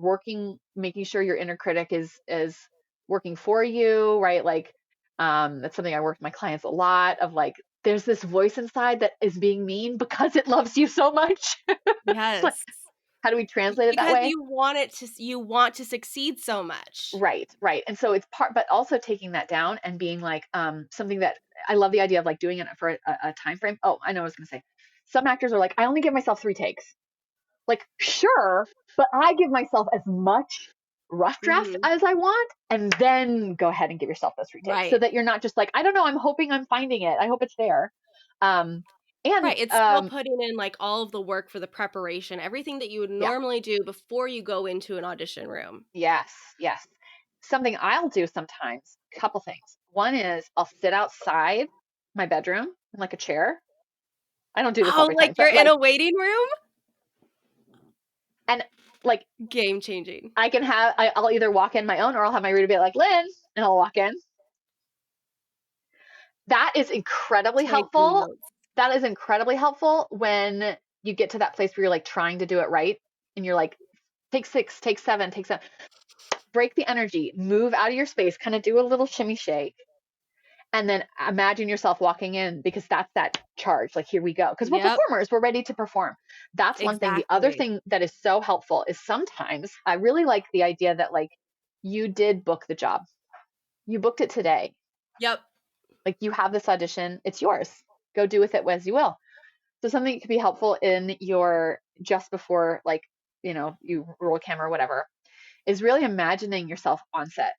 E: making sure your inner critic is working for you. Right. Like, that's something I work with my clients a lot of like, there's this voice inside that is being mean because it loves you so much.
F: Yes.
E: Like, how do we translate it that way?
F: Because you want to succeed so much.
E: Right. And so it's but also taking that down and being like, something that I love the idea of like doing it for a time frame. Oh, I know what I was going to say. Some actors are like, I only give myself 3 takes. Like, sure, but I give myself as much rough draft as I want, and then go ahead and give yourself those 3 takes so that you're not just like, I don't know, I'm hoping I'm finding it. I hope it's there.
F: It's still putting in like all of the work for the preparation, everything that you would normally do before you go into an audition room.
E: Yes. Something I'll do sometimes, a couple things. One is I'll sit outside my bedroom in like a chair. I don't do this every time.
F: Like you're in a waiting room?
E: And like
F: game changing.
E: I'll either walk in my own or I'll have my reader be like, Lynn, and I'll walk in. That is incredibly helpful. That is incredibly helpful when you get to that place where you're like trying to do it right. And you're like, take 6, take 7, take 7. Break the energy, move out of your space, kind of do a little shimmy shake. And then imagine yourself walking in because that's that charge. Like, here we go. Because we're performers. We're ready to perform. That's one thing. The other thing that is so helpful is sometimes I really like the idea that like you did book the job. You booked it today.
F: Yep.
E: Like you have this audition. It's yours. Go do with it as you will. So something that could be helpful in your just before, like, you roll a camera or whatever, is really imagining yourself on set.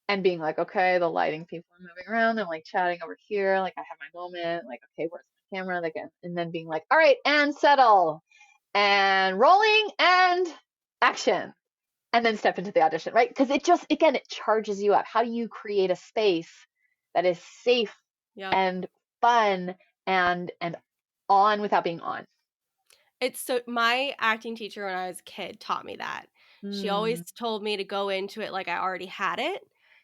E: And being like, okay, the lighting people are moving around. I'm like chatting over here. Like I have my moment. Like, okay, where's my camera? Like, and then being like, all right, and settle, and rolling, and action, and then step into the audition, right? Because it just, again, it charges you up. How do you create a space that is safe and fun and on without being on?
F: It's so my acting teacher when I was a kid taught me that. She always told me to go into it like I already had it,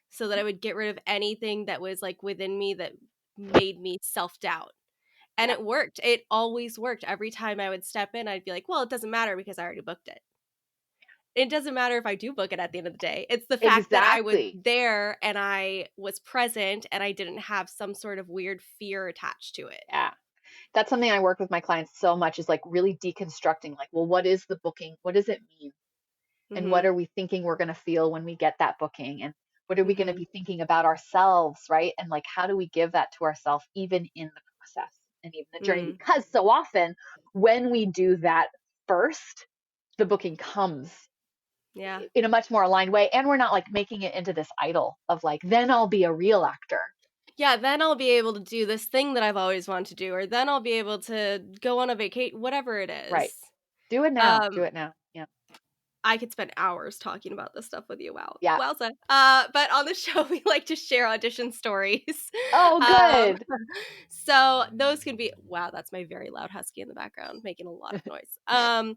F: so that I would get rid of anything that was like within me that made me self-doubt. And it worked. It always worked. Every time I would step in, I'd be like, well, it doesn't matter because I already booked it. It doesn't matter if I do book it at the end of the day. It's the fact that I was there and I was present and I didn't have some sort of weird fear attached to it.
E: Yeah. That's something I work with my clients so much, is like really deconstructing, like, well, what is the booking? What does it mean? And what are we thinking we're going to feel when we get that booking? And what are we going to be thinking about ourselves, right? And like, how do we give that to ourselves even in the process and even the journey? Because so often when we do that first, the booking comes in a much more aligned way. And we're not like making it into this idol of like, then I'll be a real actor.
F: Yeah, then I'll be able to do this thing that I've always wanted to do, or then I'll be able to go on a vacation, whatever it is.
E: Right. Do it now. Do it now. Yeah.
F: I could spend hours talking about this stuff with you. Wow.
E: Yeah.
F: Well said. But on the show, we like to share audition stories.
E: Oh, good.
F: So those can be, wow, that's my very loud husky in the background making a lot of noise.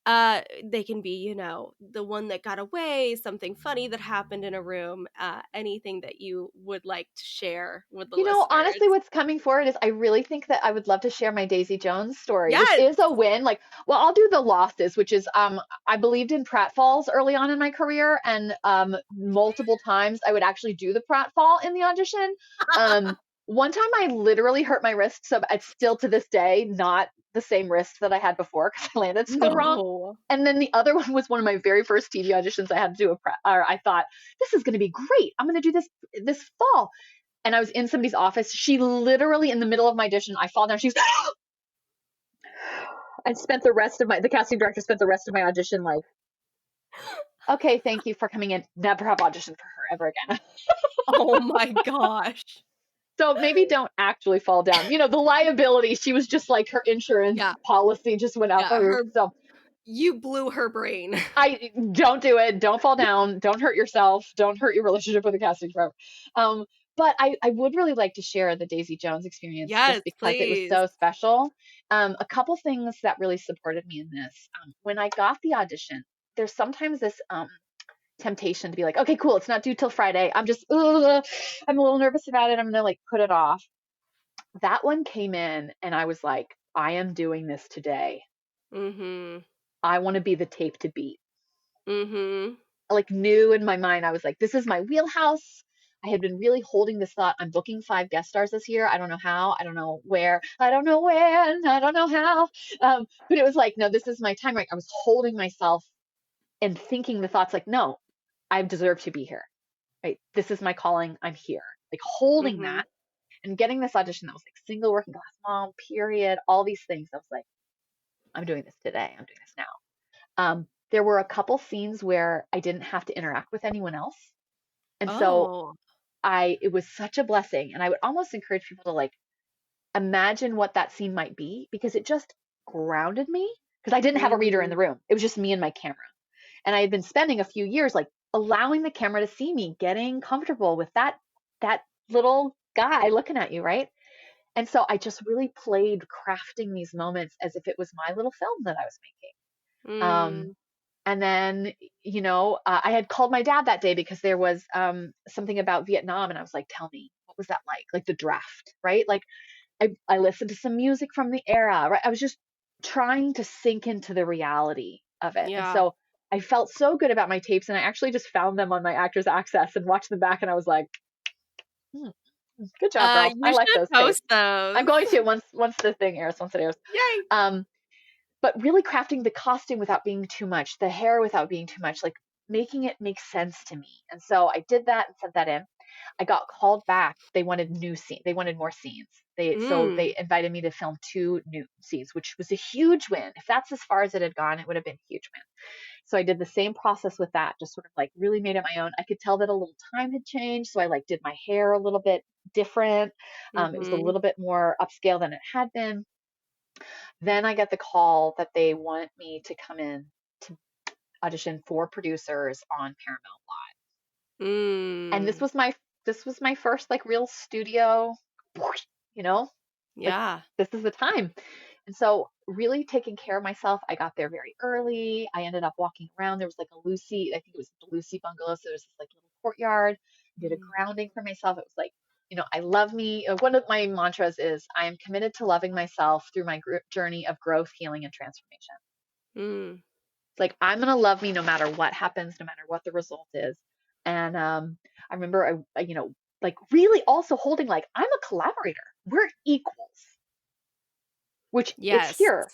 F: They can be, the one that got away, something funny that happened in a room, anything that you would like to share with the listeners.
E: Honestly, what's coming forward is I really think that I would love to share my Daisy Jones story,
F: Yes.
E: which is a win. Like, well, I'll do the losses, which is, I believed in pratfalls early on in my career, and multiple times I would actually do the pratfall in the audition. One time I literally hurt my wrist, so it's still to this day not the same wrist that I had before because I landed so wrong.
F: No.
E: And then the other one was one of my very first TV auditions. I had to do or I thought, this is going to be great. I'm going to do this fall. And I was in somebody's office. She literally, in the middle of my audition, I fall down. She's, and the casting director spent the rest of my audition like, okay, thank you for coming in. Never have auditioned for her ever again.
F: Oh my gosh.
E: So maybe don't actually fall down. You know, the liability, she was just like, her insurance policy just went out the roof. So
F: you blew her brain.
E: I don't do it. Don't fall down. Don't hurt yourself. Don't hurt your relationship with the casting director. But I would really like to share the Daisy Jones experience
F: Yes,
E: just because
F: please.
E: it was so special. A couple things that really supported me in this. When I got the audition, there's sometimes this temptation to be like, okay, cool, it's not due till Friday. I'm a little nervous about it. I'm gonna like put it off. That one came in and I was like, I am doing this today.
F: Mm-hmm.
E: I want to be the tape to beat.
F: Mm-hmm.
E: Like knew in my mind, I was like, this is my wheelhouse. I had been really holding this thought. I'm booking 5 guest stars this year. I don't know how, I don't know where, I don't know when, I don't know how. But it was like, no, this is my time. Right. I was holding myself and thinking the thoughts like, no, I deserve to be here. Right. This is my calling. I'm here. Like holding that and getting this audition that was like single working class mom, period, all these things. I was like, I'm doing this today. I'm doing this now. There were a couple scenes where I didn't have to interact with anyone else. And so it was such a blessing. And I would almost encourage people to like imagine what that scene might be because it just grounded me because I didn't have a reader in the room. It was just me and my camera. And I had been spending a few years like allowing the camera to see me, getting comfortable with that little guy looking at you, right? And so I just really played crafting these moments as if it was my little film that I was making. And then, you know, I had called my dad that day because there was something about Vietnam. And I was like, tell me, what was that like? Like the draft, right? Like I listened to some music from the era, right? I was just trying to sink into the reality of it.
F: Yeah.
E: And so I felt so good about my tapes. And I actually just found them on my Actors Access and watched them back. And I was like, good job, girl. I like those tapes.
F: Those.
E: I'm going to once the thing airs, once it airs.
F: Yay.
E: But really crafting the costume without being too much, the hair without being too much, like making it make sense to me. And so I did that and sent that in. I got called back. They wanted new scenes. They wanted more scenes. So they invited me to film 2 new scenes, which was a huge win. If that's as far as it had gone, it would have been a huge win. So I did the same process with that, just sort of like really made it my own. I could tell that a little time had changed. So I like did my hair a little bit different. It was a little bit more upscale than it had been. Then I get the call that they want me to come in to audition for producers on Paramount Live. And this was my first like real studio, you know?
F: Yeah.
E: Like, this is the time. And so really taking care of myself. I got there very early. I ended up walking around. There was like a Lucy, I think it was the Lucy bungalow. So there's this like little courtyard. I did a grounding for myself. It was like, you know, I love me. One of my mantras is I am committed to loving myself through my journey of growth, healing, and transformation. It's like, I'm going to love me no matter what happens, no matter what the result is. And I remember, you know, like really also holding like, I'm a collaborator. We're equals. Which it's here.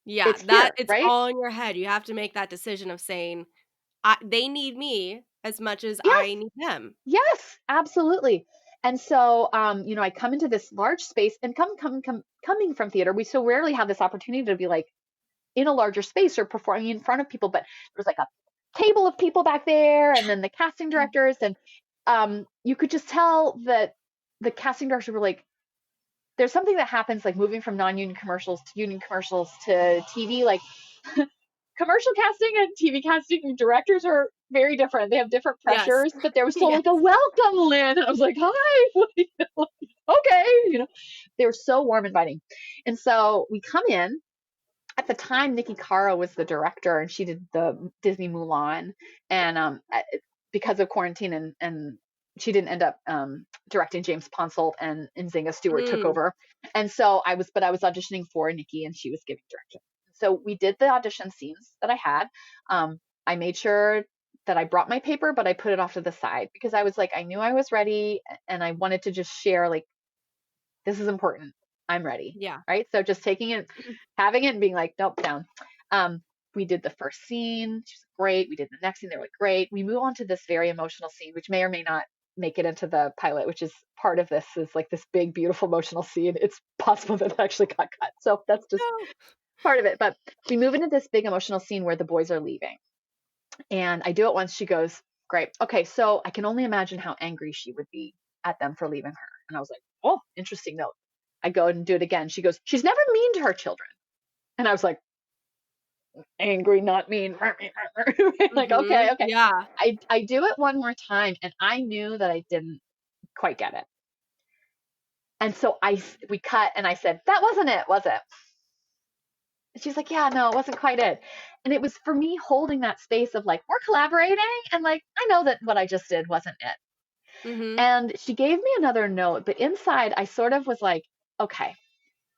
F: Yeah,
E: it's here,
F: it's
E: right?
F: all in your head. You have to make that decision of saying, they need me as much as I need them.
E: Yes, absolutely. And so, you know, I come into this large space and coming from theater, we so rarely have this opportunity to be like in a larger space or performing in front of people, but there was like a table of people back there and then the casting directors. And you could just tell that the casting directors were like, there's something that happens like moving from non-union commercials to union commercials to TV, like commercial casting and TV casting directors are very different. They have different pressures, but there was still like a welcome, Lynn. And I was like, hi, okay. You know, they were so warm, inviting. And so we come in. At the time, Nikki Caro was the director and she did the Disney Mulan. And because of quarantine and she didn't end up directing James Ponsoldt and Nzinga Stewart took over. And so I was auditioning for Nikki and she was giving direction. So we did the audition scenes that I had. I made sure that I brought my paper, but I put it off to the side because I was like, I knew I was ready and I wanted to just share like This is important. I'm ready.
F: Yeah.
E: Right. So just taking it, having it and being like, nope, down. We did the first scene. She's great. We did the next scene. They're like, great. We move on to this very emotional scene, which may or may not make it into the pilot, which is part of this is like this big, beautiful emotional scene. It's possible that it actually got cut. So that's just part of it. But we move into this big emotional scene where the boys are leaving. And I do it once. She goes, great. Okay. So I can only imagine how angry she would be at them for leaving her. And I was like, oh, interesting note. I go and do it again. She goes, she's never mean to her children. And I was like, angry, not mean. Like, okay.
F: Yeah.
E: I do it one more time, and I knew that I didn't quite get it. And so we cut, and I said, that wasn't it, was it? And she's like, yeah, no, it wasn't quite it. And it was for me holding that space of like, we're collaborating, and like, I know that what I just did wasn't it. And she gave me another note, but inside I sort of was like, okay,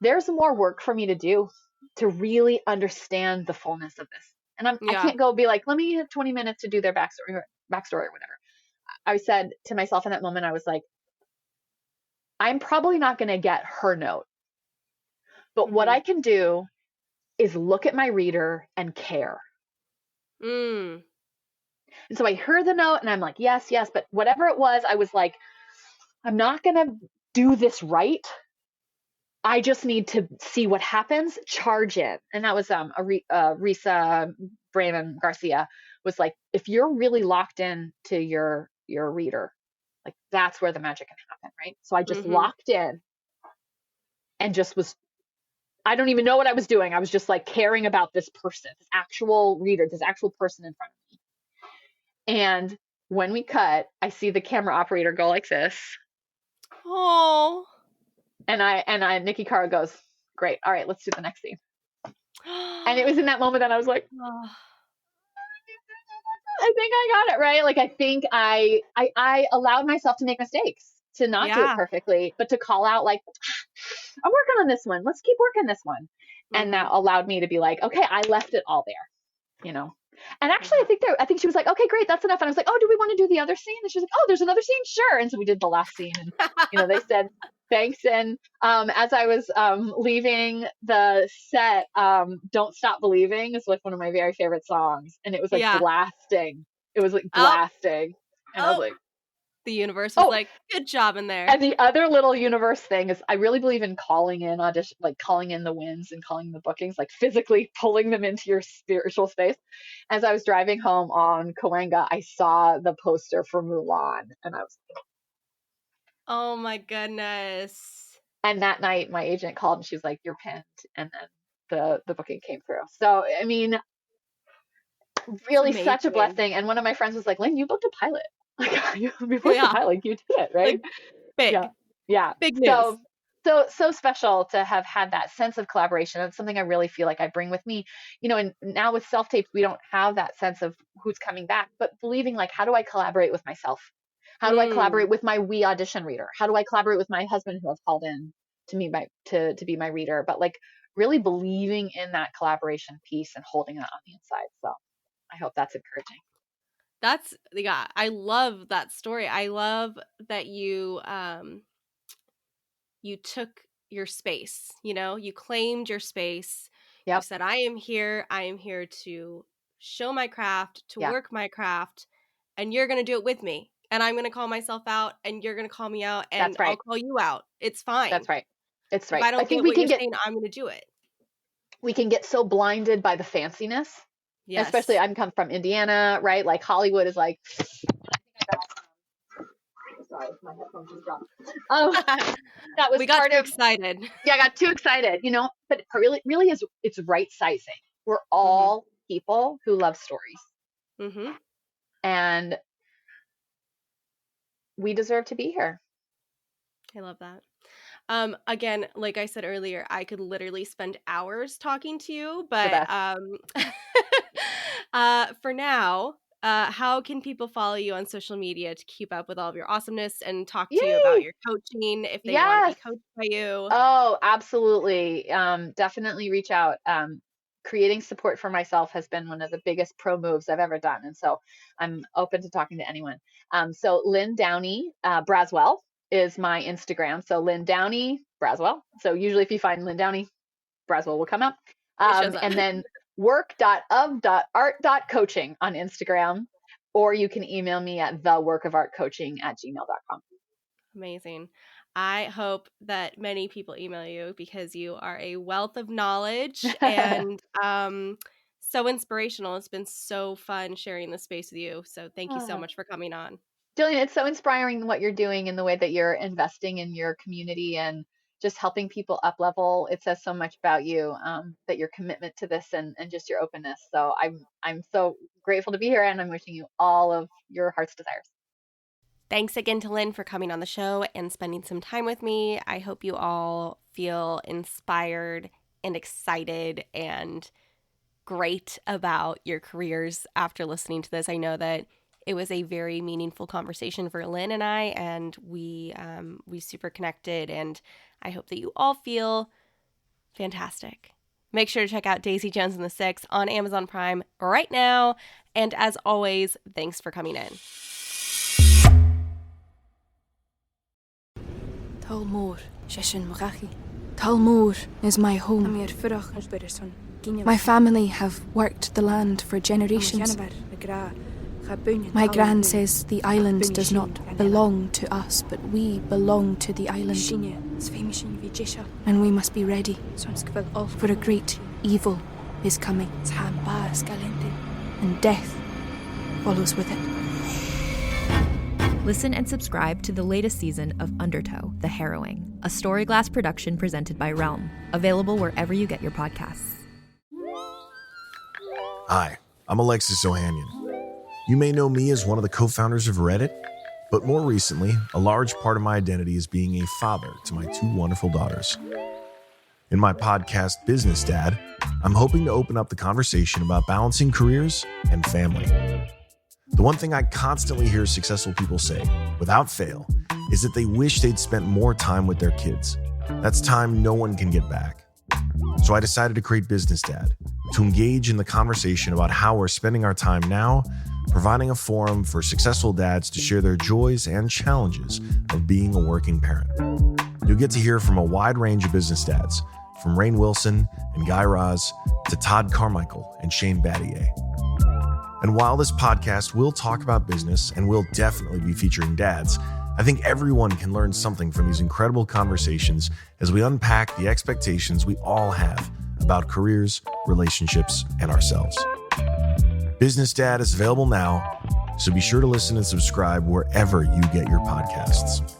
E: there's more work for me to do to really understand the fullness of this. And I can't go be like, let me have 20 minutes to do their backstory or whatever. I said to myself in that moment, I was like, I'm probably not going to get her note, but what I can do is look at my reader and care. And so I heard the note and I'm like, yes, but whatever it was, I was like, I'm not going to do this right. I just need to see what happens, charge in. And that was Risa Brayman Garcia was like, if you're really locked in to your reader, like that's where the magic can happen, right? So I just locked in and just was, I don't even know what I was doing. I was just like caring about this person, this actual reader, this actual person in front of me. And when we cut, I see the camera operator go like this.
F: Oh.
E: And Nikki Cara goes, great. All right, let's do the next scene. And it was in that moment that I was like, I think I got it right. Like, I think I allowed myself to make mistakes, to not do it perfectly, but to call out like, I'm working on this one. Let's keep working this one. And that allowed me to be like, okay, I left it all there, And actually, I think she was like, okay, great, that's enough. And I was like, oh, do we want to do the other scene? And she was like, oh, there's another scene, sure. And so we did the last scene, and they said thanks. And as I was leaving the set, "Don't Stop Believing" is like one of my very favorite songs, and it was like blasting. It was like blasting, and I was like,
F: the universe was like, good job in there.
E: And the other little universe thing is I really believe in calling in audition, like calling in the wins and calling the bookings, like physically pulling them into your spiritual space. As I was driving home on Cahuenga, I saw the poster for Mulan, and I was like,
F: oh my goodness.
E: And that night my agent called and she was like, you're pinned. And then the booking came through. So, I mean, really such a blessing. And one of my friends was like, Lynn, you booked a pilot. Like, you booked a pilot, like you did it, right?
F: Like, big.
E: Yeah.
F: Big news.
E: So special to have had that sense of collaboration. It's something I really feel like I bring with me, and now with self-tapes, we don't have that sense of who's coming back, but believing like, how do I collaborate with myself? How do I collaborate with my We Audition reader? How do I collaborate with my husband who I've called in to me to be my reader? But like really believing in that collaboration piece and holding it on the inside. So I hope that's encouraging.
F: I love that story. I love that you took your space, you claimed your space. Yep. You said, I am here to show my craft, to work my craft, and you're going to do it with me. And I'm going to call myself out, and you're going to call me out, and
E: That's right.
F: I'll call you out. It's fine.
E: That's right. It's right.
F: If I don't think what you're saying, I'm going to do it.
E: We can get so blinded by the fanciness. Yes. Especially, I'm come from Indiana, right? Like Hollywood is like. Sorry, my headphones just dropped. That was
F: we got too excited.
E: Yeah, I got too excited, But really is it's right sizing. We're all people who love stories, and we deserve to be here.
F: I love that. Again, like I said earlier, I could literally spend hours talking to you, but for now, how can people follow you on social media to keep up with all of your awesomeness and talk to you about your coaching if they want to be coached by you?
E: Oh, absolutely. Definitely reach out. Creating support for myself has been one of the biggest pro moves I've ever done. And so I'm open to talking to anyone. So Lynn Downey Braswell is my Instagram. So Lynn Downey, Braswell. So usually if you find Lynn Downey, Braswell will come up. And then work.of.art.coaching on Instagram, or you can email me at theworkofartcoaching@gmail.com.
F: Amazing. I hope that many people email you because you are a wealth of knowledge and so inspirational. It's been so fun sharing this space with you. So thank you so much for coming on.
E: Jillian, it's so inspiring what you're doing and the way that you're investing in your community and just helping people up level. It says so much about you, that your commitment to this and just your openness. So I'm so grateful to be here, and I'm wishing you all of your heart's desires.
F: Thanks again to Lynn for coming on the show and spending some time with me. I hope you all feel inspired and excited and great about your careers after listening to this. I know that it was a very meaningful conversation for Lynn and I, and we super connected, and I hope that you all feel fantastic. Make sure to check out Daisy Jones and the Six on Amazon Prime right now. And as always, thanks for coming in.
I: Talmor, Sheshin Marachi. Talmor is my home. My family have worked the land for generations. My gran says the island does not belong to us, but we belong to the island. And we must be ready, for a great evil is coming. And death follows with it.
G: Listen and subscribe to the latest season of Undertow, The Harrowing, a Storyglass production presented by Realm, available wherever you get your podcasts.
J: Hi, I'm Alexis Ohanian. You may know me as one of the co-founders of Reddit, but more recently, a large part of my identity is being a father to my 2 wonderful daughters. In my podcast, Business Dad, I'm hoping to open up the conversation about balancing careers and family. The one thing I constantly hear successful people say, without fail, is that they wish they'd spent more time with their kids. That's time no one can get back. So I decided to create Business Dad, to engage in the conversation about how we're spending our time now, providing a forum for successful dads to share their joys and challenges of being a working parent. You'll get to hear from a wide range of business dads, from Rainn Wilson and Guy Raz to Todd Carmichael and Shane Battier. And while this podcast will talk about business and will definitely be featuring dads, I think everyone can learn something from these incredible conversations as we unpack the expectations we all have about careers, relationships, and ourselves. Business Dad is available now, so be sure to listen and subscribe wherever you get your podcasts.